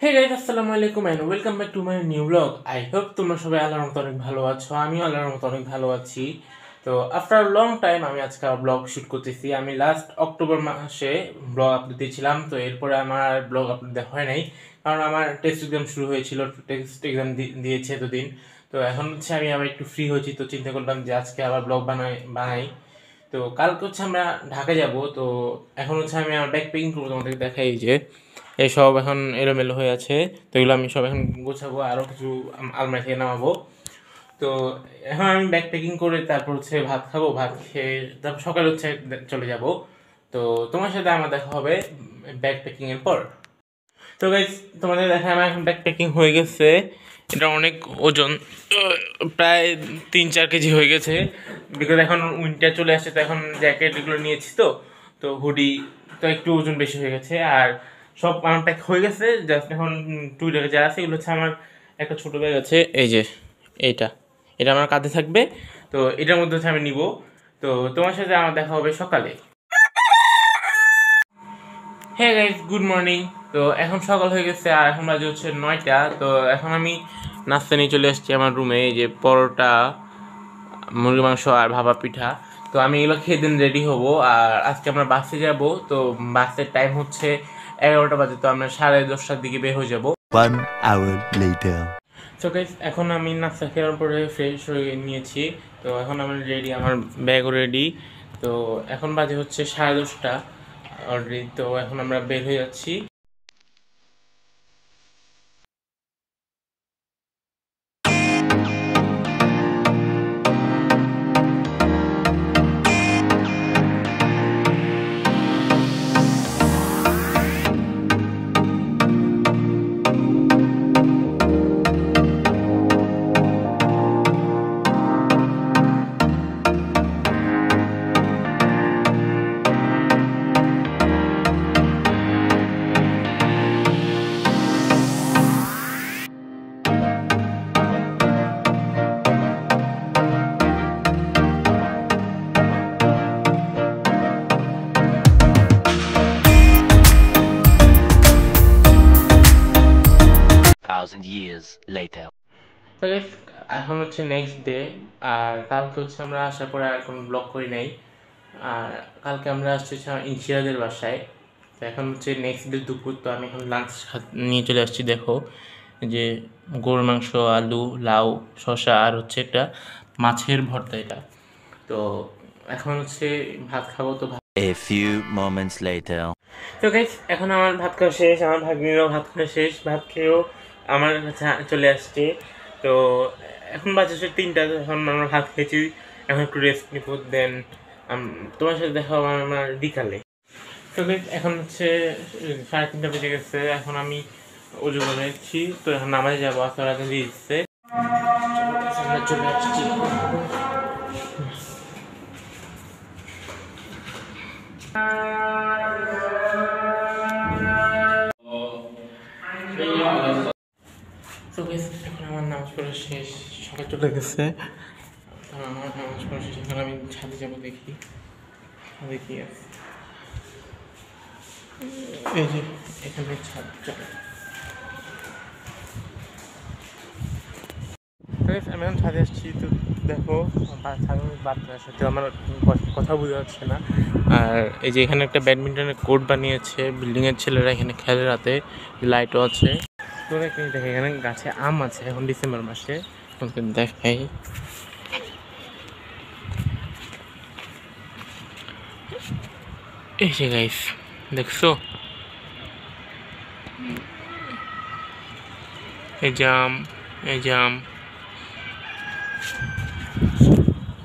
হে guys, আসসালামু আলাইকুম and welcome back to my new blog. I hope তোমরা সবাই আল্লাহর রহমতে অনেক ভালো আছো। আমিও আল্লাহর রহমতে অনেক ভালো আছি। তো আফটার লং টাইম আমি আজকে ব্লগ শুট করতেছি। আমি লাস্ট অক্টোবর মাসে ব্লগ আপলোড দিয়েছিলাম, তো এরপরে আমার ব্লগ আপলোড দেওয়া হয় নাই, কারণ আমার টেস্ট এক্সাম শুরু হয়েছিল। টেস্ট এক্সাম দিয়েছে এতদিন। তো এখন হচ্ছে আমি আবার একটু ফ্রি হয়েছি, তো চিন্তা করলাম যে আজকে আবার ব্লগ বানাই। তো কালকে হচ্ছে আমরা ঢাকা যাব। তো এখন হচ্ছে আমি আমার ব্যাগ প্যাকিং করবো, তোমাদেরকে দেখাই যে এসব এখন এলোমেলো হয়ে আছে। তো এগুলো আমি সব এখন গোছাবো, আরও কিছু আলমারি থেকে নামাবো। তো এখন আমি ব্যাগ প্যাকিং করে তারপর হচ্ছে ভাত খাবো, ভাত খেয়ে তারপর সকালে হচ্ছে চলে যাব। তো তোমার সাথে আমার দেখা হবে ব্যাগ প্যাকিংয়ের পর। তো গাইজ, তোমাদের দেখা আমার এখন ব্যাগ প্যাকিং হয়ে গেছে। এটা অনেক ওজন, প্রায় 3-4 কেজি হয়ে গেছে, বিকজ এখন উইন্টার চলে আসছে। তো এখন জ্যাকেট এগুলো নিয়েছি, তো তো হুডি, তো একটু ওজন বেশি হয়ে গেছে। আর সব আমার প্যাক হয়ে গেছে। জাস্ট এখন টুইটারে যা আছে এগুলো হচ্ছে আমার একটা ছোটো ব্যাগ আছে, এই যে এইটা, এটা আমার কাঁধে থাকবে। তো এটার মধ্যে হচ্ছে আমি নিব। তো তোমার সাথে আমার দেখা হবে সকালে। হ্যাঁ গাইজ, গুড মর্নিং। তো এখন সকাল হয়ে গেছে আর এখন বাজে হচ্ছে 9টা। তো এখন আমি নাস্তা নিয়ে চলে এসেছি আমার রুমে। এই যে পরোটা, মুরগি মাংস আর ভাপা পিঠা। তো আমি এগুলো খেয়ে দিন রেডি হব। আর আজকে আমরা বাসে যাব। তো বাসের টাইম হচ্ছে 11টা বাজে। তো আমরা 10:30টার দিকে বের হয়ে যাব। 1 hour later. তো গাইজ, এখন আমি নাস্তা খাওয়ার পরে ফ্রেশ হয়ে নিয়েছি। তো এখন আমি রেডি, আমার ব্যাগও রেডি। তো এখন বাজে হচ্ছে 10:30 অলরেডি। তো এখন আমরা বের হয়ে যাচ্ছি। Thousand years later. তো guys, এখন হচ্ছে নেক্সট ডে। আর কালকে হচ্ছে আমরা আসার পরে আর কোনো ব্লগ করি নাই। আর কালকে আমরা আসছি হচ্ছে আমার ইনশিরাদের বাসায়। তো এখন হচ্ছে নেক্সট ডে দুপুর। তো আমি এখন লাঞ্চ নিয়ে চলে আসছি। দেখো যে গরুর মাংস, আলু, লাউ, শসা আর হচ্ছে একটা মাছের ভর্তা এটা। তো এখন হচ্ছে ভাত খাবো। তো A few moments later. তো গাইস, এখন আমার ভাত খাওয়া শেষ, আমার ভাগ্নিরও ভাত খাওয়া শেষ। ভাত খেয়েও আমার কাছে চলে আসছে। তো এখন বাজে হচ্ছে 3টা। এখন আমরা ভাত খেয়েছি, এখন একটু রেস্ট নিব। দেন তোমার সাথে দেখা হবে আমার বিকালে। তো গাইস, এখন হচ্ছে 3:30 বেজে গেছে। এখন আমি অজু করে এসেছি। তো এখন নামাজে যাবো, আসর আগে দিয়ে দিচ্ছে। আমরা চলে আসছি। তো গাইস, এখন আমার নামাজ পড়া শেষ, সবাই চলে গেছে। আমার নামাজ পড়া শেষ, এখন আমি ছাদে যাবো, দেখি ছাদে কি আছে। এই যে এখানে ছাদ। চলে আমি এখন ছাদে আসছি। তো দেখো ছাদের বাচ্চার সাথে আমার কথা বোঝা যাচ্ছে না। আর এই যে এখানে একটা ব্যাডমিন্টনের কোর্ট বানিয়েছে বিল্ডিংয়ের ছেলেরা, এখানে খেলে রাতে, লাইটও আছে। তো দেখে এখানে গাছে আম আছে, এখন ডিসেম্বর মাসে। তোমাকে দেখাই, এই যে গাইস, দেখছো এই যে আম, এই যে আম।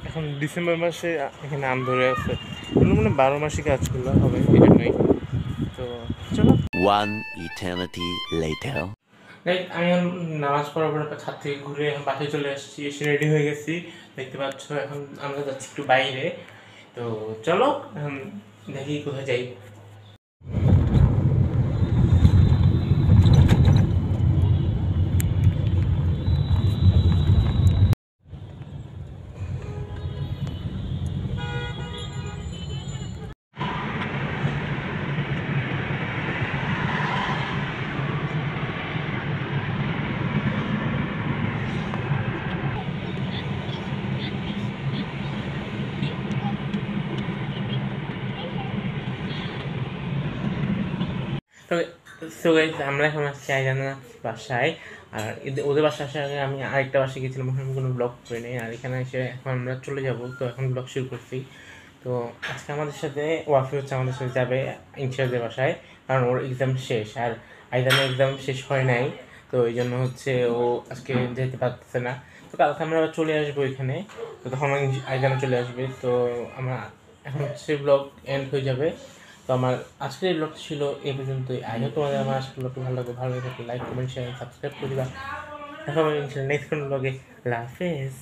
এখন ডিসেম্বর মাসে এখানে আম ধরে আছে। এগুলো মানে 12 মাসই কাজগুলো হবে, এই জন্যই। তো চলো। One eternity later. আমি এখন নামাজ পড়ার পর ছাদ থেকে ঘুরে এখন বাসায় চলে আসছি, এসে রেডি হয়ে গেছি, দেখতে পাচ্ছ। এখন আমরা যাচ্ছি একটু বাইরে। তো চলো এখন দেখি কোথায় যাই। সো গাইস আমরা এখন আসছি আইজানা বাসায়। আর ওদের বাসায় আসার আগে আমি আরেকটা বাসায় গেছিলাম, ওখানে কোনো ব্লগ করে নেই। আর এখানে এসে এখন আমরা চলে যাব, তো এখন ব্লগ শুরু করছি। তো আজকে আমাদের সাথে ওয়াফি হচ্ছে আমাদের সাথে যাবে ইনচার্জের বাসায়, কারণ ওর এক্সাম শেষ। আর আইজানের এক্সাম শেষ হয় নাই, তো এই জন্য হচ্ছে ও আজকে যেতে পারতেছে না। তো কালকে আমরা আবার চলে আসবো এখানে, তো তখন আইজানা চলে আসবে। তো আমরা এখন হচ্ছে ব্লগ এন্ড হয়ে যাবে। তো আমার আজকের এই ব্লগটা ছিল এই পর্যন্তই। আই হোপ তোমাদের আমার আজকের ব্লগটা ভালো লাগে। ভালো লাগে লাইক কমেন্ট শেয়ার সাবস্ক্রাইব করে দিবা। দেখা হবে নেক্সট কোনো ব্লগে। আল্লাহ হাফেজ।